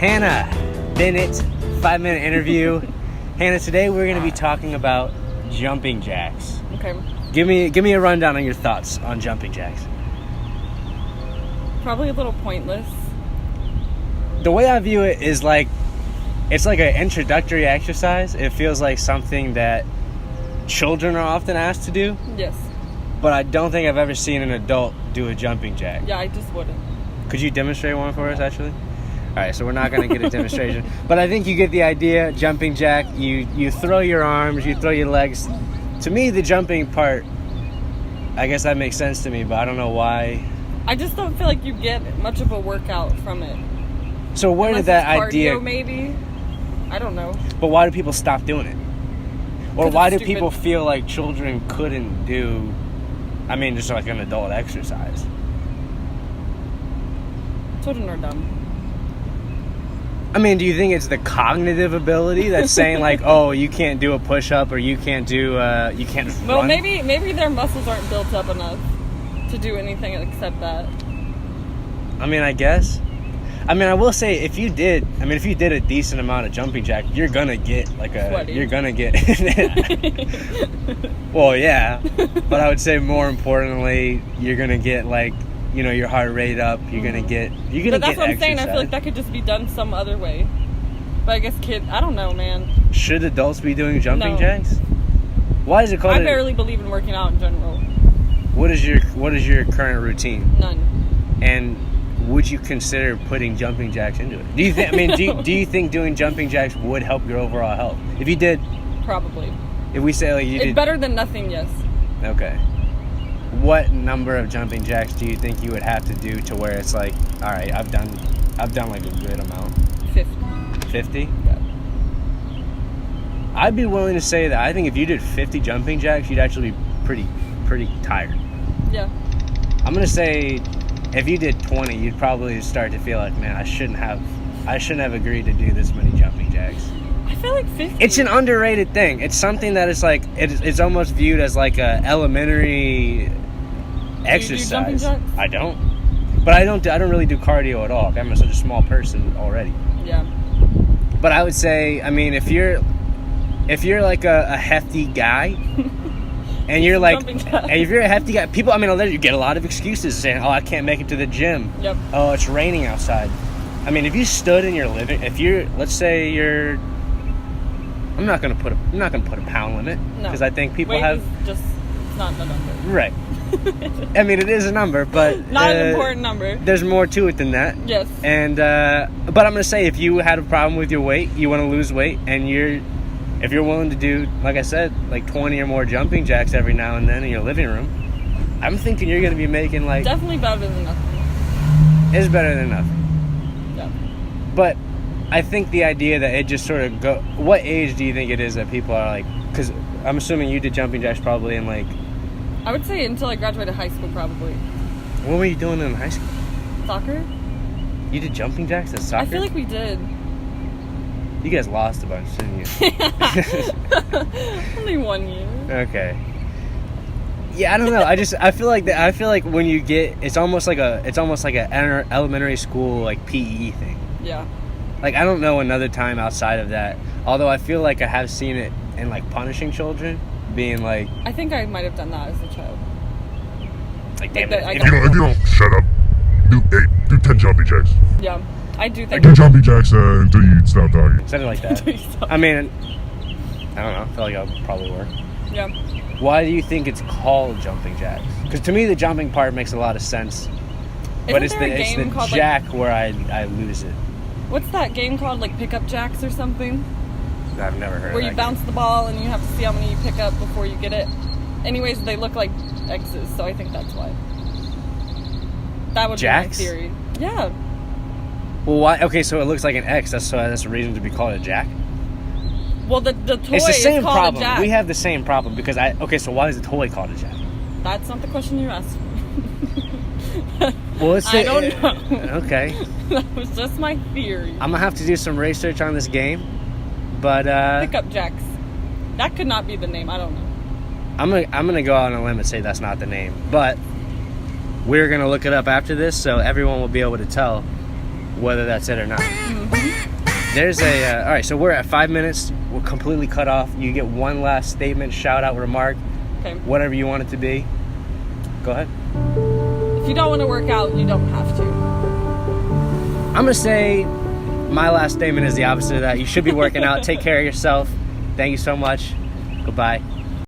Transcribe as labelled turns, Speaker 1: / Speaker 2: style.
Speaker 1: Hannah Bennett, 5-minute interview. Hannah, today we're going to be talking about jumping jacks.
Speaker 2: Okay.
Speaker 1: Give me a rundown on your thoughts on jumping jacks.
Speaker 2: Probably a little pointless.
Speaker 1: The way I view it is like, it's like an introductory exercise. It feels like something that children are often asked to do.
Speaker 2: Yes.
Speaker 1: But I don't think I've ever seen an adult do a jumping jack.
Speaker 2: Yeah, I just wouldn't.
Speaker 1: Could you demonstrate one for us, actually? All right, so we're not going to get a demonstration. But I think you get the idea. Jumping jack, you throw your arms, you throw your legs. To me, the jumping part, I guess that makes sense to me, but I don't know why.
Speaker 2: I just don't feel like you get much of a workout from it.
Speaker 1: So where
Speaker 2: Unless
Speaker 1: did that
Speaker 2: it's cardio,
Speaker 1: idea...
Speaker 2: maybe? I don't know.
Speaker 1: But why do people stop doing it? Or
Speaker 2: 'Cause
Speaker 1: why
Speaker 2: it's
Speaker 1: do
Speaker 2: stupid.
Speaker 1: people feel like children couldn't do, I mean, just like an adult exercise?
Speaker 2: Children are dumb.
Speaker 1: I mean, do you think it's the cognitive ability that's saying like, oh, you can't do a push-up or you can't do, you can't
Speaker 2: Well,
Speaker 1: run?
Speaker 2: maybe their muscles aren't built up enough to do anything except that.
Speaker 1: I mean, I guess. I mean, I will say, if you did a decent amount of jumping jack, you're gonna get like
Speaker 2: Sweaty.
Speaker 1: you're gonna get. Well, yeah, but I would say more importantly, you're gonna get like, you know, your heart rate up. You're gonna get.
Speaker 2: But that's
Speaker 1: get
Speaker 2: what I'm saying. I feel like
Speaker 1: exercise.
Speaker 2: that could just be done some other way. But I guess I don't know, man.
Speaker 1: Should adults be doing jumping
Speaker 2: No.
Speaker 1: jacks? Why is it called?
Speaker 2: I barely believe in working out in general.
Speaker 1: What is your current routine?
Speaker 2: None.
Speaker 1: And would you consider putting jumping jacks into it? Do you think? I mean, do you think doing jumping jacks would help your overall health? If you did,
Speaker 2: Probably.
Speaker 1: if we say like you
Speaker 2: It's
Speaker 1: did,
Speaker 2: better than nothing, yes.
Speaker 1: okay. What number of jumping jacks do you think you would have to do to where it's like, all right, I've done like a good amount?
Speaker 2: 50.
Speaker 1: 50?
Speaker 2: Yeah.
Speaker 1: I'd be willing to say that I think if you did 50 jumping jacks, you'd actually be pretty tired.
Speaker 2: Yeah.
Speaker 1: I'm gonna say, if you did 20, you'd probably start to feel like, man, I shouldn't have agreed to do this many jumping jacks.
Speaker 2: I feel like 50.
Speaker 1: It's an underrated thing. It's something that is like, it's almost viewed as like a elementary exercise.
Speaker 2: jumping jacks?
Speaker 1: I don't. But I don't really do cardio at all. I'm such a small person already.
Speaker 2: Yeah.
Speaker 1: But I would say, I mean, if you're like a hefty guy, and you're like,
Speaker 2: Jumping jacks.
Speaker 1: and if you're a hefty guy, people, I mean, you get a lot of excuses saying, oh, I can't make it to the gym.
Speaker 2: Yep.
Speaker 1: Oh, it's raining outside. I mean, if you stood in your living, let's say you're, I'm not gonna put a pound limit
Speaker 2: No.
Speaker 1: because I think people
Speaker 2: Weight
Speaker 1: have,
Speaker 2: is just, it's not the number.
Speaker 1: right. I mean, it is a number, but
Speaker 2: Not an important number.
Speaker 1: There's more to it than that.
Speaker 2: Yes.
Speaker 1: And but I'm gonna say, if you had a problem with your weight, you want to lose weight, and if you're willing to do, like I said, like 20 or more jumping jacks every now and then in your living room, I'm thinking you're gonna be making like,
Speaker 2: Definitely better than nothing.
Speaker 1: it's better than nothing.
Speaker 2: Yeah.
Speaker 1: But I think the idea that it just sort of go. What age do you think it is that people are like? Because I'm assuming you did jumping jacks probably in like.
Speaker 2: I would say until I graduated high school, probably.
Speaker 1: What were you doing in high school?
Speaker 2: Soccer?
Speaker 1: You did jumping jacks at soccer?
Speaker 2: I feel like we did.
Speaker 1: You guys lost a bunch, didn't you?
Speaker 2: Only 1 year.
Speaker 1: Okay. Yeah, I don't know. I feel like when you get, it's almost like a elementary school like PE thing.
Speaker 2: Yeah.
Speaker 1: Like, I don't know another time outside of that. Although I feel like I have seen it in like punishing children, being like,
Speaker 2: I think I might have done that as a child.
Speaker 1: damn it.
Speaker 2: that I
Speaker 1: if
Speaker 2: got-
Speaker 1: you-
Speaker 3: If you don't shut up, do 10 jumping jacks.
Speaker 2: Yeah. I do
Speaker 3: Like,
Speaker 2: think.
Speaker 3: do jumping jacks until you stop talking.
Speaker 1: Something like that. I mean, I don't know. I feel like that would probably work.
Speaker 2: Yeah.
Speaker 1: Why do you think it's called jumping jacks? Because to me, the jumping part makes a lot of sense. But
Speaker 2: Isn't there a
Speaker 1: it's
Speaker 2: game
Speaker 1: the
Speaker 2: called,
Speaker 1: jack where I lose it.
Speaker 2: What's that game called? Like pickup jacks or something?
Speaker 1: I've never heard
Speaker 2: Where
Speaker 1: of
Speaker 2: you
Speaker 1: that
Speaker 2: bounce the ball and you have to see how many you pick up before you get it. Anyways, they look like X's, so I think that's why. That would
Speaker 1: Jacks?
Speaker 2: be my theory. Yeah.
Speaker 1: game. Well, why? Okay, so it looks like an X. That's a reason to be called a jack.
Speaker 2: Well, the toy
Speaker 1: It's the same
Speaker 2: is called
Speaker 1: problem.
Speaker 2: a jack.
Speaker 1: We have the same problem because so why is the toy called a jack?
Speaker 2: That's not the question you asked.
Speaker 1: Well, it's
Speaker 2: I don't know.
Speaker 1: Okay,
Speaker 2: That was just my theory.
Speaker 1: I'm gonna have to do some research on this game, but
Speaker 2: Pickup jacks. That could not be the name. I don't know.
Speaker 1: I'm gonna go out on a limb and say that's not the name, but we're gonna look it up after this, so everyone will be able to tell whether that's it or not. There's a all right. So we're at 5 minutes. We're completely cut off. You get one last statement, shout out, remark,
Speaker 2: Okay.
Speaker 1: whatever you want it to be. Go ahead.
Speaker 2: If you don't want to work out, you don't have to.
Speaker 1: I'm gonna say my last statement is the opposite of that. You should be working out. Take care of yourself. Thank you so much. Goodbye.